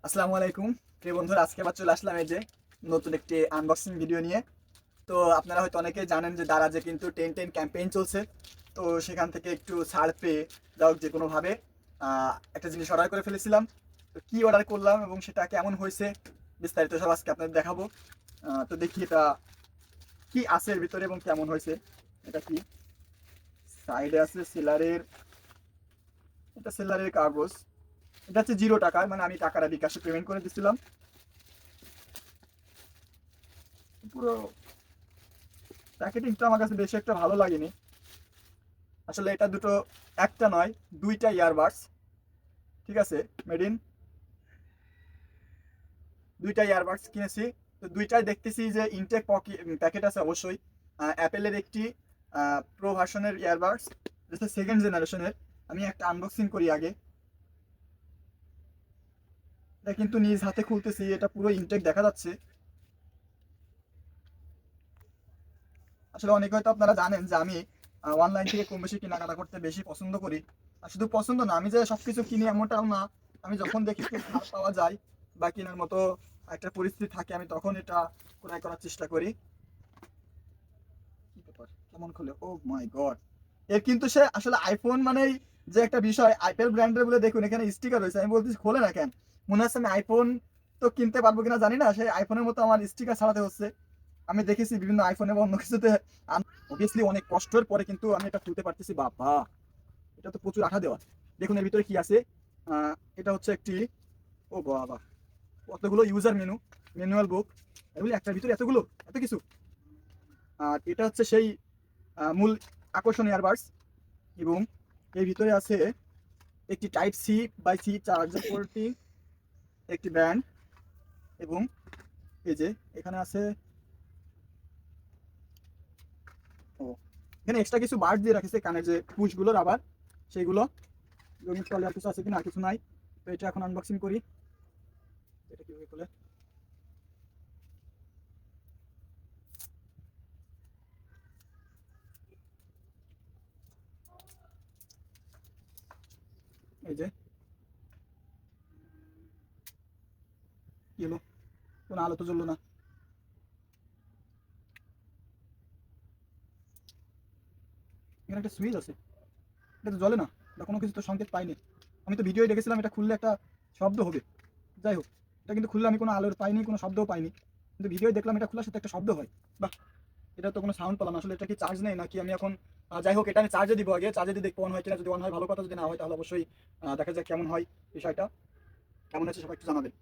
আসসালামু আলাইকুম প্রিয় বন্ধুরা, আজকে আবার চলে আসলাম এই যে নতুন একটি আনবক্সিং ভিডিও নিয়ে। তো আপনারা হয়তো অনেকেই জানেন যে দারাজে কিন্তু 10-10 ক্যাম্পেইন চলছে। তো সেখান থেকে একটু ছাড় পেয়ে যাও যে কোনোভাবে একটা জিনিস অর্ডার করে ফেলেছিলাম। তো কি অর্ডার করলাম এবং সেটা কেমন হয়েছে বিস্তারিত সব আজকে আপনাদের দেখাবো। তো দেখি এটা কি আছে এর ভিতরে এবং কেমন হয়েছে। এটা কি, সাইডে আছে সেলারের, এটা সেলারের কাগজ। এটা হচ্ছে 0 টাকায়, মানে আমি টাকাটা বিকাশে পেমেন্ট করে দিচ্ছিলাম। পুরো প্যাকেটিংটা আমার কাছে বেশি একটা ভালো লাগেনি। আসলে এটা দুটো, একটা নয় দুইটা ইয়ারবাডস, ঠিক আছে, মেড ইন, দুইটা ইয়ারবাডস কিনেছি। তো দুইটাই দেখতেছি যে ইনটেক প্যাকেট আছে অবশ্যই। অ্যাপেলের একটি প্রো ভার্সনের ইয়ারবাডস, যেটা সেকেন্ড জেনারেশনের। আমি একটা আনবক্সিং করি আগে। এটা কিন্তু নিজ হাতে খুলতেছি, এটা পুরো ইনটেক দেখা যাচ্ছে। আসলে অনেকে হয়তো আপনারা জানেন যে আমি অনলাইন থেকে কম বেশি কেনাকাটা করতে বেশি পছন্দ করি। আর শুধু পছন্দ না, আমি যে সবকিছু কিনি এমনটাও না। আমি যখন দেখি একটু ছাড় পাওয়া যায় বা কেনার মতো একটা পরিস্থিতি থাকে, আমি তখন এটা ক্রয় করার চেষ্টা করি। কি ব্যাপার, কেমন খুলে, ও মাই গড! এর কিন্তু সে আসলে আইফোন মানেই যে একটা বিষয়, আইপেল ব্র্যান্ডের বলে দেখুন এখানে স্টিকার রয়েছে। আমি বলতেছি খোলে না কেন, মনে হচ্ছে আমি আইফোন তো কিনতে পারবো কিনা জানি না, সেই আইফোনের মতো আমার স্টিকার ছাড়াতে হচ্ছে। আমি দেখেছি বিভিন্ন আইফোনে বা অন্য কিছুতে, অবভিয়াসলি অনেক কষ্টের পরে কিন্তু আমি এটা খুলতে পারতেছি। বাবা, এটা তো প্রচুর আঠা দেওয়া। দেখুন এর ভিতরে কি আছে। এটা হচ্ছে একটি, ও বাবা, কতগুলো ইউজার ম্যানুয়াল বুক। এগুলি একটার ভিতরে এতগুলো, এত কিছু। আর এটা হচ্ছে সেই মূল আকর্ষণ ইয়ারবাডস। এবং এর ভিতরে আছে একটি টাইপ সি চার্জার পোর্টটি, একটি ব্যান্ড, এবং এই যে এখানে আছে, ও, এখানে এক্সট্রা কিছু বার্ড দিয়ে রাখেছে কানের যে পুশগুলোর, আবার সেইগুলো। রঙিন চলে আর কিছু আছে কিনা, আর কিছু নাই। তো এটা এখন আনবক্সিং করি। এটা কিভাবে খোলে, এই যে, কি হলো, কোনো আলো তো জ্বললো না। এখানে একটা সুইচ আছে, এটা তো জ্বলে না, বা কোনো কিছু তো সংকেত পাইনি। আমি তো ভিডিও দেখেছিলাম এটা খুললে একটা শব্দ হবে। যাই হোক, এটা কিন্তু খুললে আমি কোনো আলোর পাইনি, কোনো শব্দও পাইনি। কিন্তু ভিডিও দেখলাম এটা খোলার সাথে একটা শব্দ হয়। বাহ, এটা তো কোনো সাউন্ড পেলাম না। আসলে এটা কি চার্জ নেই নাকি আমি এখন, যাই হোক, এটা আমি চার্জে দিব আগে। চার্জে দিয়ে দেখবো অন হয় কিনা। যদি অন হয় ভালো কথা, যদি না হয় তাহলে অবশ্যই দেখা যাক কেমন হয় বিষয়টা। কেমন আছে সবাই একটু জানাবেন।